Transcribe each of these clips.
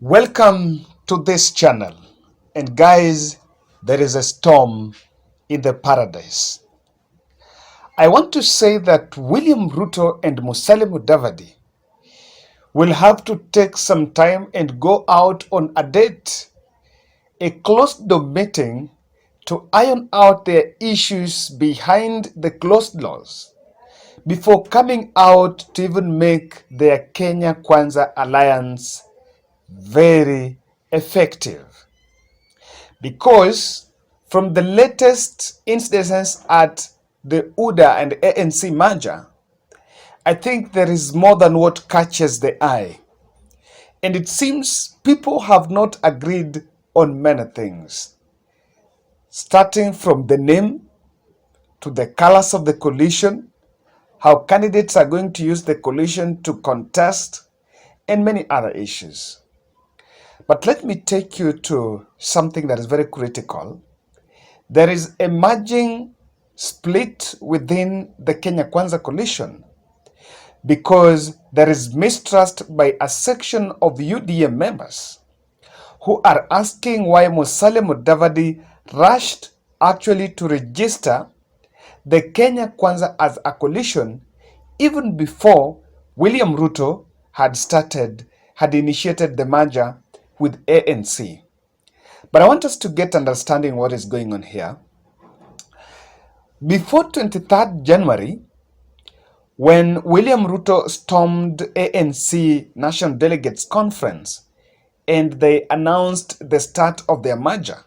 Welcome to this channel. And guys, there is a storm in the paradise. I want to say that William Ruto and Musalia Mudavadi will have to take some time and go out on a date, a closed-door meeting to iron out their issues behind the closed doors before coming out to even make their Kenya Kwanza alliance very effective. Because from the latest incidents at the UDA and ANC merger, I think there is more than what catches the eye. And it seems people have not agreed on many things, starting from the name to the colors of the coalition, how candidates are going to use the coalition to contest, and many other issues. But let me take you to something that is very critical. There is a emerging split within the Kenya Kwanza Coalition because there is mistrust by a section of UDA members who are asking why Musalia Mudavadi rushed actually to register the Kenya Kwanza as a coalition even before William Ruto had initiated the merger with ANC. But I want us to get understanding what is going on here. Before 23rd January, when William Ruto stormed ANC National Delegates Conference and they announced the start of their merger,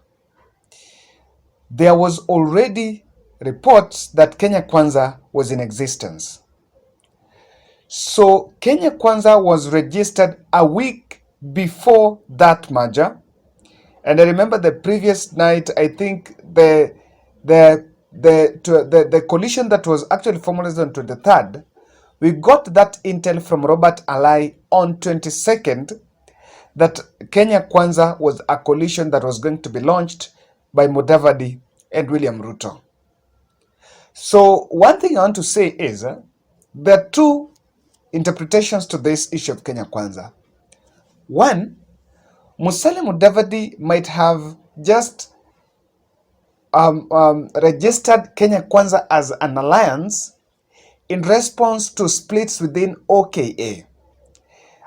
there was already reports that Kenya Kwanza was in existence. So Kenya Kwanza was registered a week before that merger. And I remember the previous night, I think the coalition that was actually formalized on 23rd, we got that intel from Robert Alai on 22nd that Kenya Kwanza was a coalition that was going to be launched by Mudavadi and William Ruto. So one thing I want to say is there are two interpretations to this issue of Kenya Kwanza. One, Musalia Mudavadi might have just registered Kenya Kwanza as an alliance in response to splits within OKA.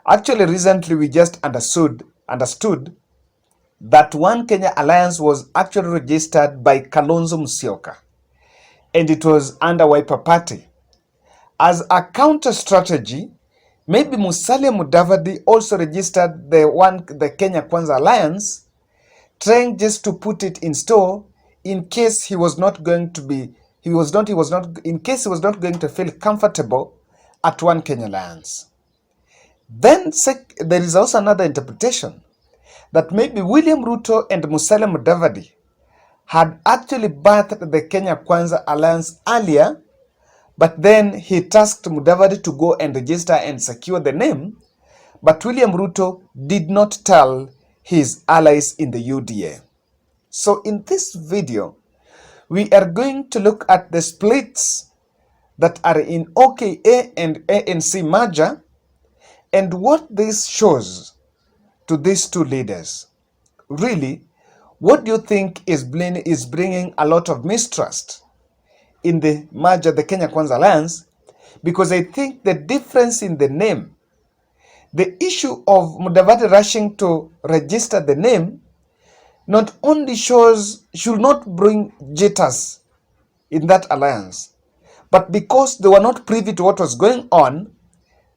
Actually, recently we just understood that One Kenya Alliance was actually registered by Kalonzo Musyoka, and it was under Wiper Party. As a counter strategy, maybe Musalia Mudavadi also registered the Kenya Kwanza Alliance, trying just to put it in store in case he was not going to feel comfortable at One Kenya Alliance. Then there is also another interpretation that maybe William Ruto and Musalia Mudavadi had actually birthed the Kenya Kwanza Alliance earlier, but then he tasked Mudavadi to go and register and secure the name, but William Ruto did not tell his allies in the UDA. So in this video, we are going to look at the splits that are in OKA and ANC merger and what this shows to these two leaders. Really, what do you think is bringing a lot of mistrust in the merger, the Kenya Kwanza Alliance? Because I think the difference in the name, the issue of Mudavadi rushing to register the name, not only should not bring jitters in that alliance, but because they were not privy to what was going on,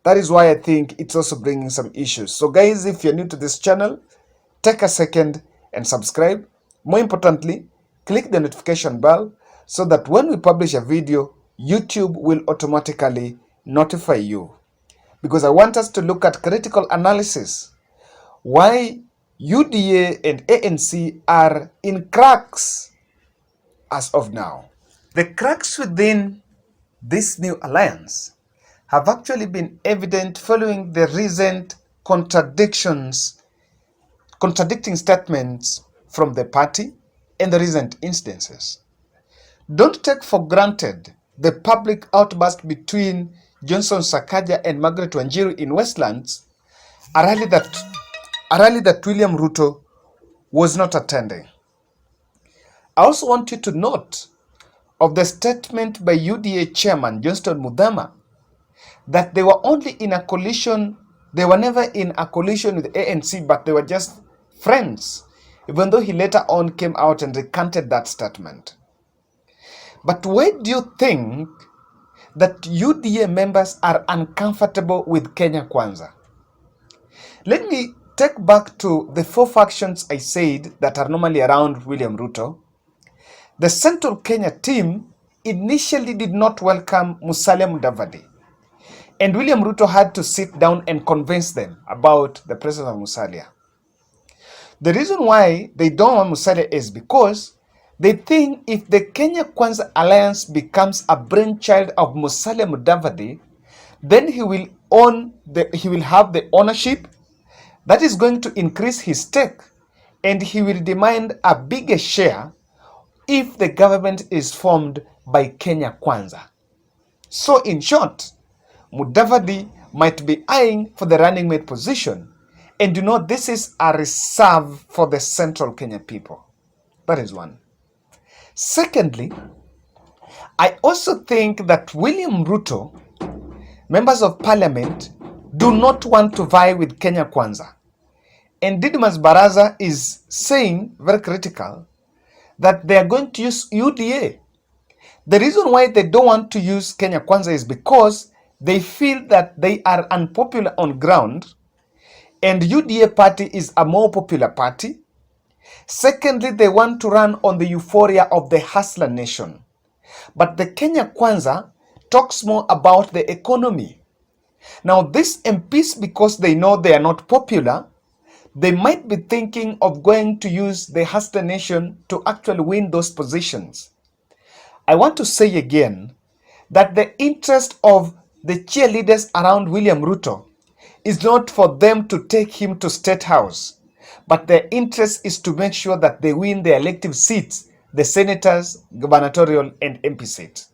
that is why I think it's also bringing some issues. So guys, if you're new to this channel, take a second and subscribe. More importantly, click the notification bell so that when we publish a video, YouTube will automatically notify you. Because I want us to look at critical analysis. Why UDA and ANC are in cracks as of now. The cracks within this new alliance have actually been evident following the recent contradicting statements from the party and the recent instances. Don't take for granted the public outburst between Johnson Sakaja and Margaret Wanjiru in Westlands, a rally that a rally that William Ruto was not attending. I also want you to note of the statement by UDA chairman Johnston Muthama that they were only in a coalition, they were never in a coalition with ANC, but they were just friends, even though he later on came out and recanted that statement. But why do you think that UDA members are uncomfortable with Kenya Kwanza? Let me take back to the four factions I said that are normally around William Ruto. The Central Kenya team initially did not welcome Musalia Mudavadi, and William Ruto had to sit down and convince them about the presence of Musalia. The reason why they don't want Musalia is because they think if the Kenya Kwanza Alliance becomes a brainchild of Musalia Mudavadi, then he will have the ownership that is going to increase his stake, and he will demand a bigger share if the government is formed by Kenya Kwanza. So in short, Mudavadi might be eyeing for the running mate position, and this is a reserve for the Central Kenya people. That is one. Secondly, I also think that William Ruto, members of parliament, do not want to vie with Kenya Kwanza. And Didmas Baraza is saying, very critical, that they are going to use UDA. The reason why they don't want to use Kenya Kwanza is because they feel that they are unpopular on ground, and UDA party is a more popular party. Secondly, they want to run on the euphoria of the hustler nation. But the Kenya Kwanza talks more about the economy. Now, these MPs, because they know they are not popular, they might be thinking of going to use the hustler nation to actually win those positions. I want to say again that the interest of the cheerleaders around William Ruto is not for them to take him to State House, but their interest is to make sure that they win the elective seats, the senators, gubernatorial, and MP seats.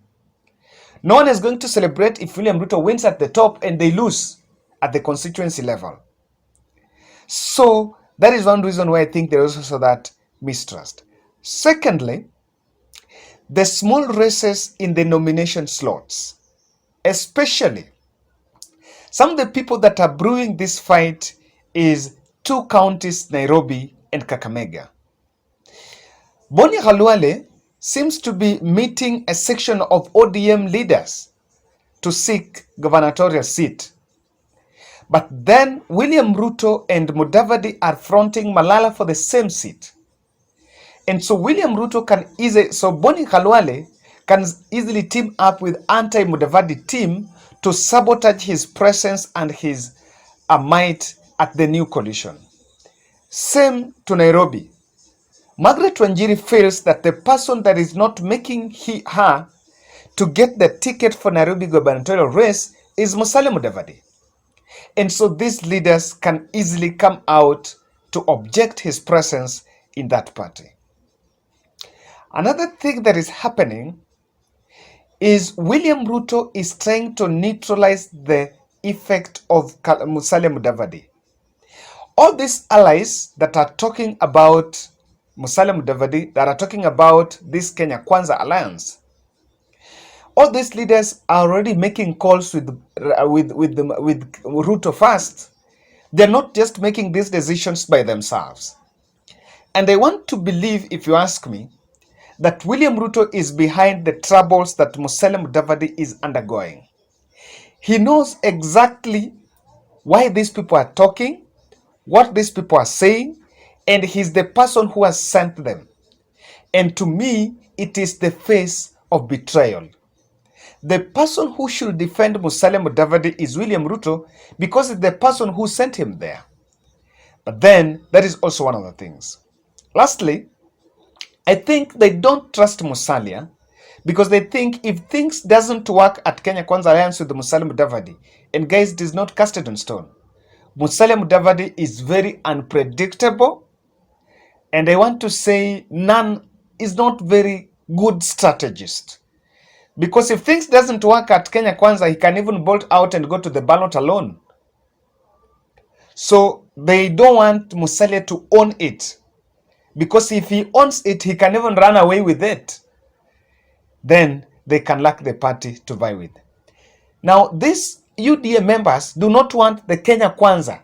No one is going to celebrate if William Ruto wins at the top and they lose at the constituency level. So that is one reason why I think there is also that mistrust. Secondly, the small races in the nomination slots, especially some of the people that are brewing this fight is two counties, Nairobi and Kakamega. Boni Khalwale seems to be meeting a section of ODM leaders to seek gubernatorial seat. But then William Ruto and Mudavadi are fronting Malala for the same seat. And so William Ruto Boni Khalwale can easily team up with anti-Mudavadi team to sabotage his presence and his might at the new coalition. Same to Nairobi. Margaret Wanjiri feels that the person that is not making her to get the ticket for Nairobi gubernatorial race is Musalia Mudavadi. And so these leaders can easily come out to object his presence in that party. Another thing that is happening is William Ruto is trying to neutralize the effect of Musalia Mudavadi. All these allies that are talking about Musalia Mudavadi, that are talking about this Kenya Kwanza alliance, all these leaders are already making calls with Ruto first. They're not just making these decisions by themselves. And I want to believe, if you ask me, that William Ruto is behind the troubles that Musalia Mudavadi is undergoing. He knows exactly why these people are talking, what these people are saying, and he's the person who has sent them. And to me, it is the face of betrayal. The person who should defend Musalia Mudavadi is William Ruto because it's the person who sent him there. But then, that is also one of the things. Lastly, I think they don't trust Musalia because they think if things doesn't work at Kenya Kwanza Alliance with Musalia Mudavadi, and guys, it is not casted in stone. Musalia Mudavadi is very unpredictable, and I want to say is not very good strategist. Because if things doesn't work at Kenya Kwanza, he can even bolt out and go to the ballot alone. So they don't want Musalia to own it, because if he owns it, he can even run away with it. Then they can lack the party to vie with. Now, these UDA members do not want the Kenya Kwanza,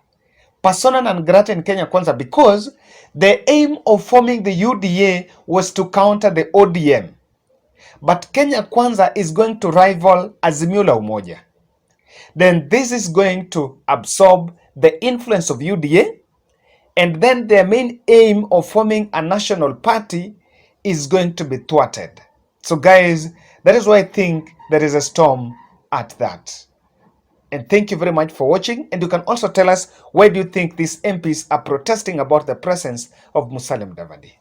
persona non grata in Kenya Kwanza, because the aim of forming the UDA was to counter the ODM. But Kenya Kwanza is going to rival Azimio la Umoja. Then this is going to absorb the influence of UDA, and then their main aim of forming a national party is going to be thwarted. So guys, that is why I think there is a storm at that. And thank you very much for watching. And you can also tell us, why do you think these MPs are protesting about the presence of Musalia Mudavadi?